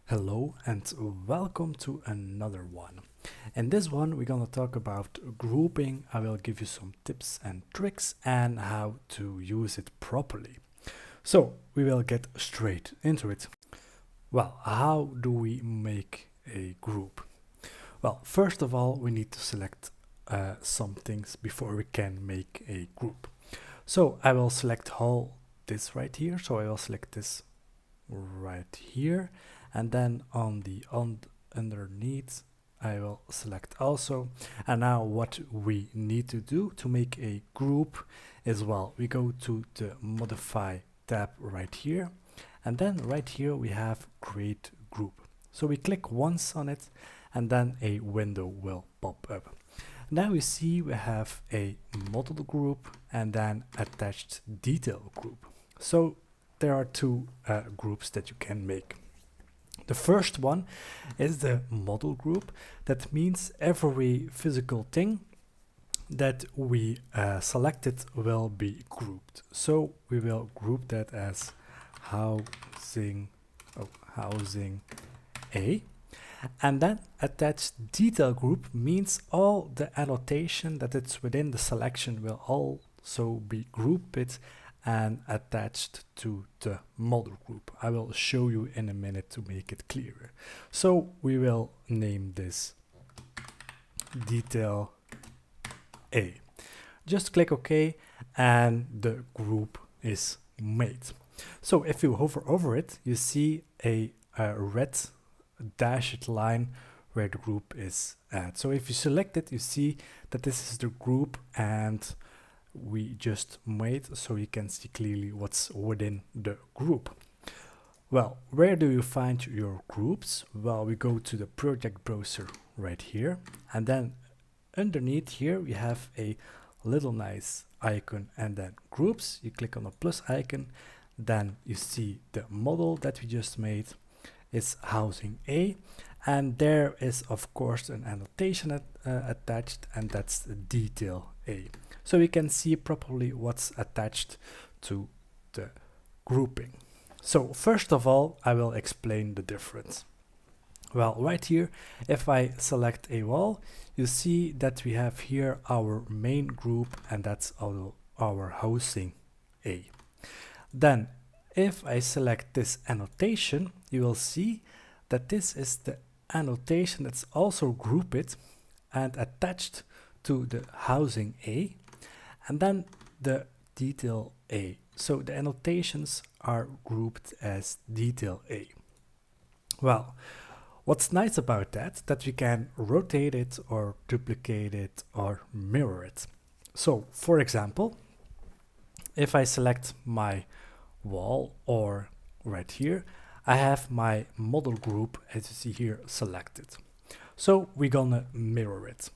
Hello and welcome to another one. In this one, we're gonna talk about grouping. I will give you some tips and tricks and how to use it properly. So we will get straight into it. Well, how do we make a group? Well, first of all, we need to select some things before we can make a group. So I will select all this right here. So I will select this right here, and then on the underneath I will select also. And now what we need to do to make a group is, well, we go to the modify tab right here, and then right here we have create group. So we click once on it and then a window will pop up. Now we see we have a model group and then attached detail group. So there are two groups that you can make. The first one is the model group. That means every physical thing that we selected will be grouped. So we will group that as housing A. And then attached detail group means all the annotation that it's within the selection will also be grouped and attached to the model group. I will show you in a minute to make it clearer. So we will name this detail A. Just click OK and the group is made. So if you hover over it, you see a red dashed line where the group is at. So if you select it, you see that this is the group and we just made, so you can see clearly what's within the group. Well, where do you find your groups? Well, we go to the project browser right here, and then underneath here we have a little nice icon and then groups. You click on the plus icon, then you see the model that we just made. It's housing A, and there is of course an annotation attached, and that's detail A. So we can see properly what's attached to the grouping. So first of all, I will explain the difference. Well, right here, if I select a wall, you see that we have here our main group, and that's our housing A. Then if I select this annotation, you will see that this is the annotation that's also grouped and attached to the housing A, and then the detail A. So the annotations are grouped as detail A. Well, what's nice about that we can rotate it or duplicate it or mirror it. So for example, if I select my wall, or right here, I have my model group, as you see here, selected. So we're gonna mirror it.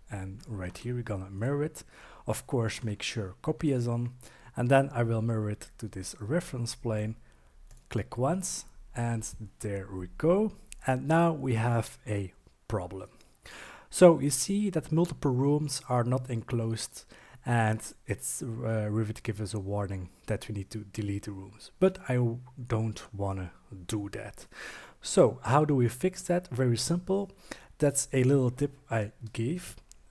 And right here, we're gonna mirror it. Of course, make sure copy is on. And then I will mirror it to this reference plane. Click once, and there we go. And now we have a problem. So you see that multiple rooms are not enclosed, and it's Revit gives us a warning that we need to delete the rooms, but I don't want to do that. So how do we fix that? Very simple. That's a little tip I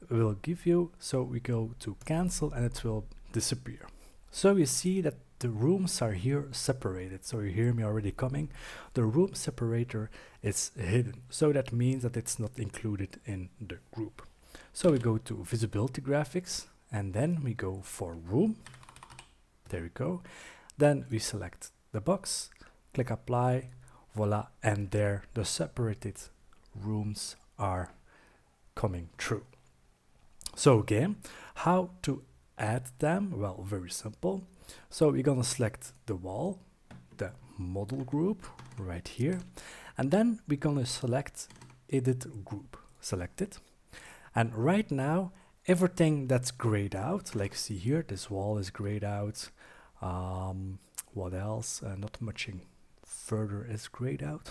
will give you. So we go to cancel and it will disappear. So you see that the rooms are here separated. So you hear me already coming. The room separator is hidden. So that means that it's not included in the group. So we go to visibility graphics, and then we go for room. There we go. Then we select the box, click apply, voila, and there the separated rooms are coming through. So again, how to add them? Well, very simple. So we're gonna select the wall, the model group right here, and then we're gonna select edit group. Select it, and right now everything that's grayed out, like see here, this wall is grayed out. What else? Not much further is grayed out.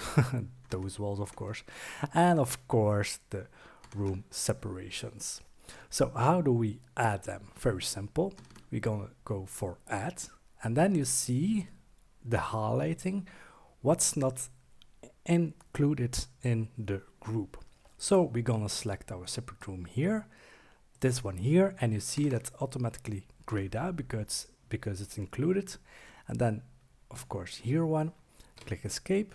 Those walls, of course, and of course the room separations. So how do we add them? Very simple. We're gonna go for add, and then you see the highlighting what's not include it in the group. So we're gonna select our separate room here, this one here, and you see that's automatically grayed out because it's included. And then of course here one, click escape,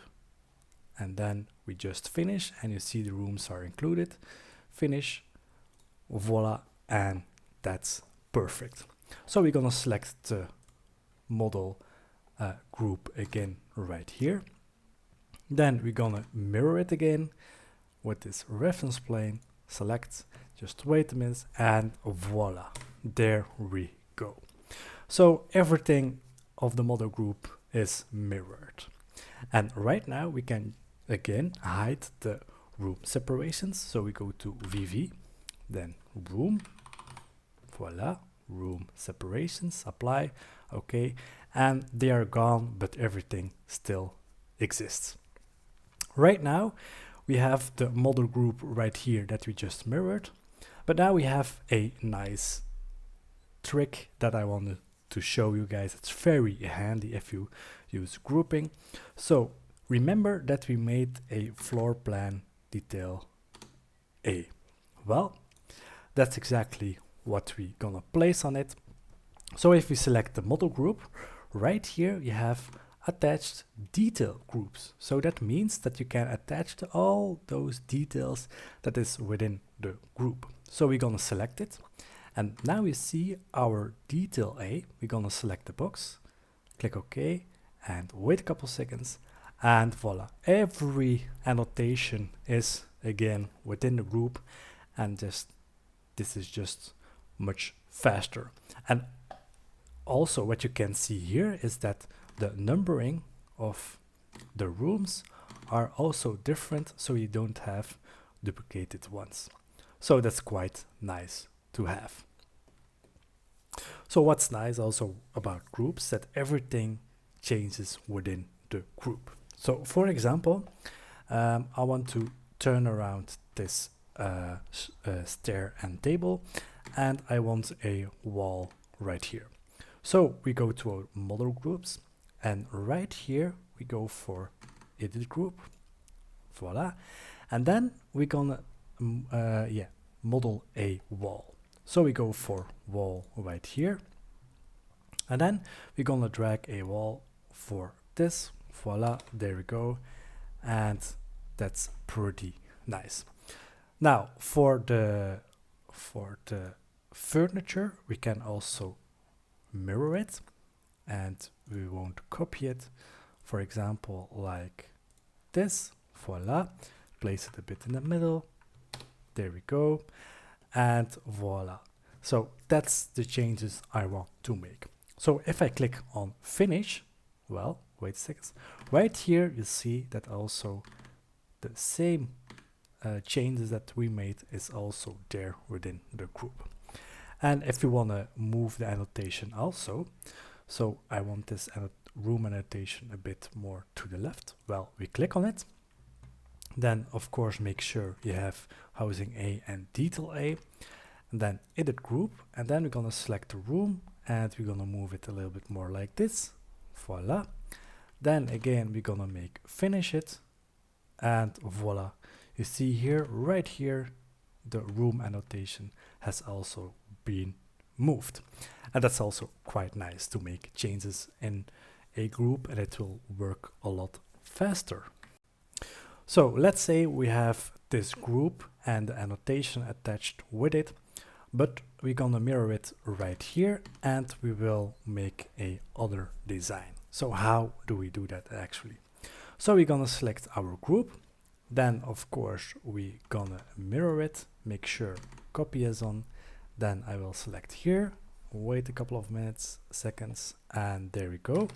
and then we just finish, and you see the rooms are included. Finish, voila, and that's perfect. So we're gonna select the model group again right here. Then we're gonna mirror it again with this reference plane, select, just wait a minute, and voila, there we go. So everything of the model group is mirrored. And right now we can again hide the room separations. So we go to VV, then room, voila, room separations, apply, okay, and they are gone, but everything still exists. Right now we have the model group right here that we just mirrored, but now we have a nice trick that I wanted to show you guys. It's very handy if you use grouping. So remember that we made a floor plan detail A. Well, that's exactly what we're gonna place on it. So if we select the model group, right here you have attached detail groups. So that means that you can attach to all those details that is within the group. So we're gonna select it, and now we see our detail A. We're gonna select the box, click OK, and wait a couple seconds, and voila, every annotation is again within the group, and this is just much faster. And also what you can see here is that the numbering of the rooms are also different, so you don't have duplicated ones. So that's quite nice to have. So what's nice also about groups, that everything changes within the group. So for example, I want to turn around this stair and table, and I want a wall right here. So we go to our model groups, and right here we go for edit group, voila, and then we're gonna model a wall. So we go for wall right here, and then we're gonna drag a wall for this, voila, there we go, and that's pretty nice. Now for the furniture we can also mirror it, and we won't copy it, for example like this, voila, place it a bit in the middle, there we go, and voila. So that's the changes I want to make. So if I click on finish, well, wait a second, right here you see that also the same changes that we made is also there within the group. And if you want to move the annotation also, so I want this room annotation a bit more to the left, well, we click on it, then of course make sure you have housing A and detail A, and then edit group, and then we're gonna select the room, and we're gonna move it a little bit more like this, voila. Then again we're gonna make finish it, and voila, you see here, right here, the room annotation has also been moved. And that's also quite nice to make changes in a group, and it will work a lot faster. So let's say we have this group and the annotation attached with it, but we're gonna mirror it right here, and we will make a other design. So how do we do that actually? So we're gonna select our group, then of course we're gonna mirror it, make sure copy is on, then I will select here, wait a couple of minutes, seconds, and there we go.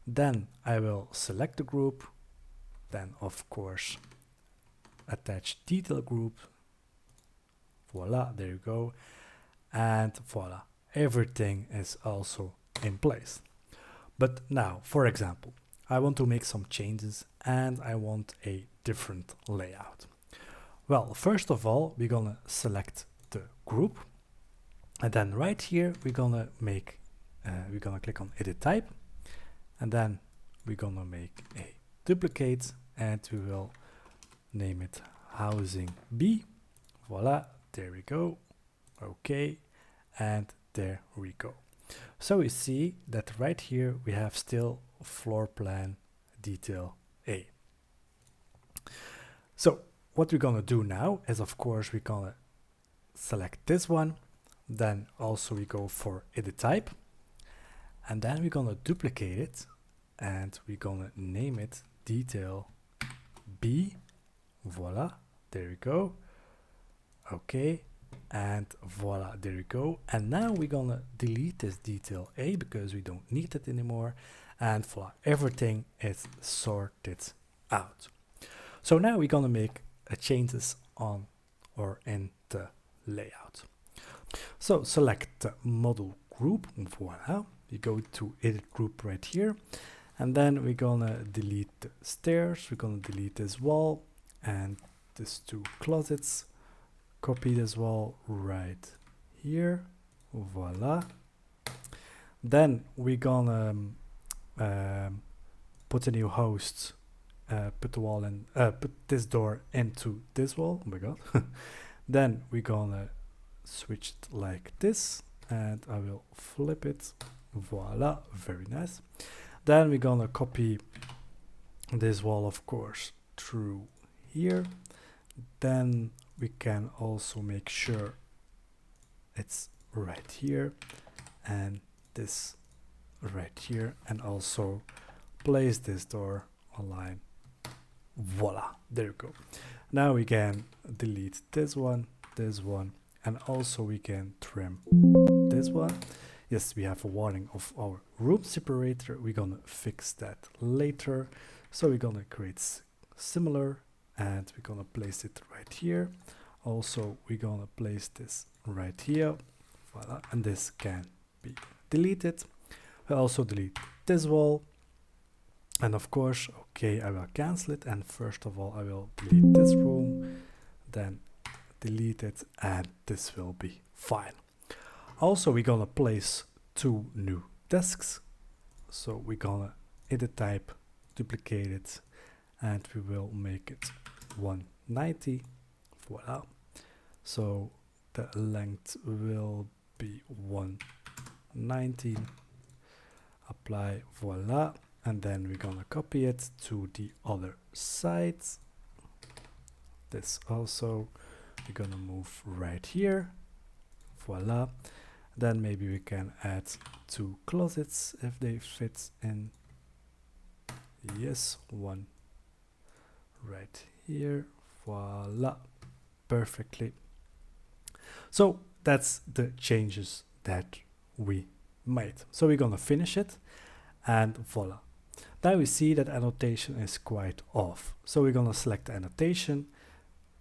Then I will select the group, then of course attach detail group, voila, there you go, and voila, everything is also in place. But now, for example, I want to make some changes and I want a different layout. Well, first of all, we're gonna select the group, and then right here we're gonna make we're gonna click on edit type, and then we're gonna make a duplicate, and we will name it housing B. Voila, there we go. Okay, and there we go. So we see that right here we have still floor plan detail A. So what we're gonna do now is, of course, we're gonna select this one, then also we go for edit type, and then we're gonna duplicate it and we're gonna name it detail B. Voila, there we go. Okay, and voila, there we go. And now we're gonna delete this detail A because we don't need it anymore, and voila, everything is sorted out. So now we're gonna make changes on or in the layout. So select the model group, voila, you go to edit group right here, and then we're gonna delete the stairs, we're gonna delete this wall and these two closets, copy this wall right here, voila. Then we're gonna put a new host, put the wall in, put this door into this wall, oh my god. Then we're gonna switch it like this, and I will flip it, voila, very nice. Then we're gonna copy this wall, of course, through here. Then we can also make sure it's right here and this right here, and also place this door online. Voila, there you go. Now we can delete this one, and also we can trim this one. Yes, we have a warning of our room separator. We're gonna fix that later. So we're gonna create similar, and we're gonna place it right here. Also, we're gonna place this right here. Voila, and this can be deleted. We'll also delete this wall. And of course, okay, I will cancel it. And first of all, I will delete this room, then delete it, and this will be fine. Also, we're gonna place two new desks. So we're gonna edit type, duplicate it, and we will make it 190. Voila. So the length will be 190. Apply, voila. And then we're gonna copy it to the other side. This also, we're gonna move right here. Voila. Then maybe we can add two closets if they fit in. Yes, one right here. Voila. Perfectly. So that's the changes that we made. So we're gonna finish it, and voila. Now we see that annotation is quite off. So we're gonna select the annotation,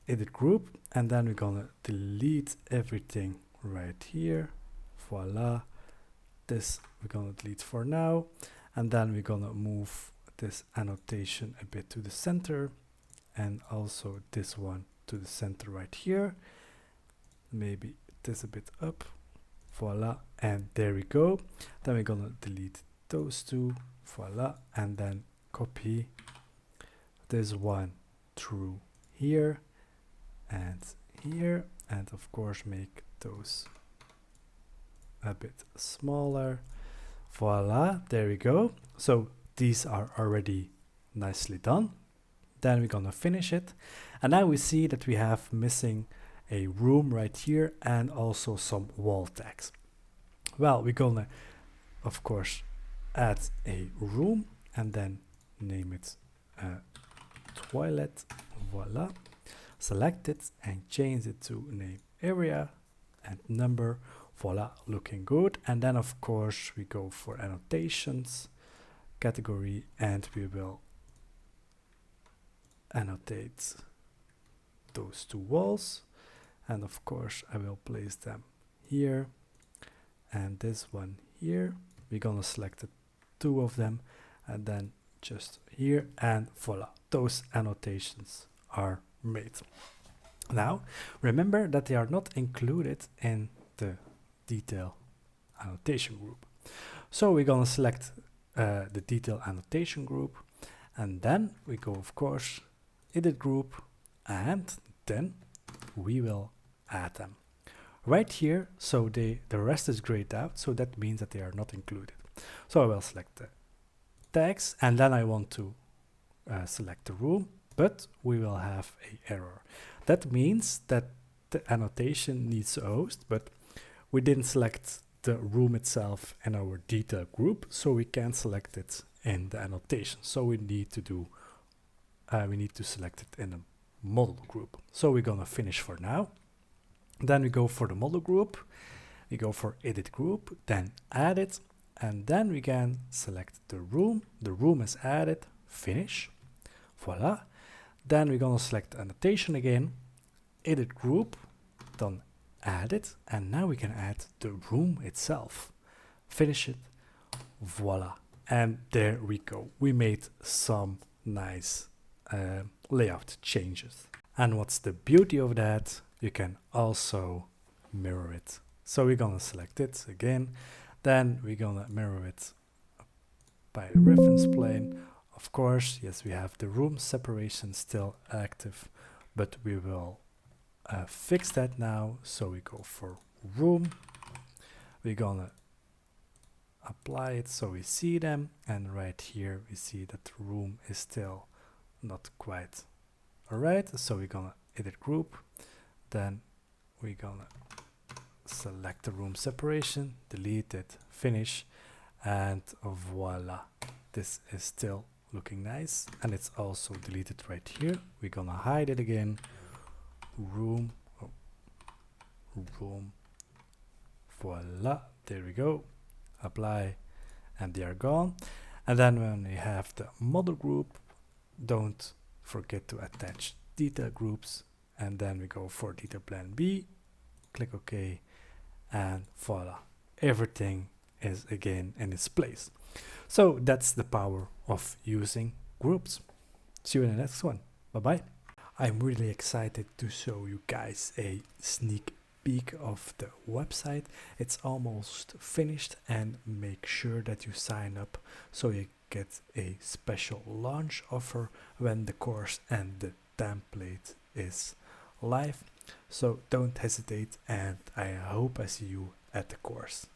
edit group, and then we're gonna delete everything right here. Voila. This we're gonna delete for now, and then we're gonna move this annotation a bit to the center, and also this one to the center right here. Maybe this a bit up. Voila, and there we go. Then we're gonna delete those two. Voila, and then copy this one through here, and of course make those a bit smaller. Voila, there we go. So these are already nicely done. Then we're gonna finish it, and now we see that we have missing a room right here and also some wall tags. Well, we're gonna of course add a room and then name it toilet. Voila, select it and change it to name area and number. Voila, looking good. And then of course we go for annotations, category, and we will annotate those two walls. And of course I will place them here and this one here. We're gonna select the two of them and then just here, and voila, those annotations are made. Now remember that they are not included in the detail annotation group. So we're gonna select the detail annotation group, And then we go, of course, edit group, and then we will add them right here. So the rest is grayed out, so that means that they are not included. So I will select the tags, and then I want to select the room, but we will have an error. That means that the annotation needs a host, but we didn't select the room itself in our detail group, so we can't select it in the annotation. So we need to select it in a model group. So we're gonna finish for now. Then we go for the model group, we go for edit group, then add it, and then we can select the room. The room is added, finish, voila. Then we're gonna select annotation again, edit group, then add it, and now we can add the room itself. Finish it, voila. And there we go. We made some nice layout changes. And what's the beauty of that? You can also mirror it. So we're gonna select it again, then we're gonna mirror it by a reference plane. Of course, yes, we have the room separation still active, but we will fix that now. So we go for room, we're gonna apply it so we see them, and right here we see that the room is still not quite alright. So we're gonna edit group, then we're gonna select the room separation, delete it, finish, and voila, this is still looking nice, and it's also deleted right here. We're gonna hide it again, room, room, voila, there we go, apply, and they are gone. And then when we have the model group, don't forget to attach detail groups, and then we go for detail plan B, click OK, and voila, everything is again in its place. So that's the power of using groups. See you in the next one. Bye bye. I'm really excited to show you guys a sneak peek of the website. It's almost finished, and make sure that you sign up so you get a special launch offer when the course and the template is live. So don't hesitate, and I hope I see you at the course.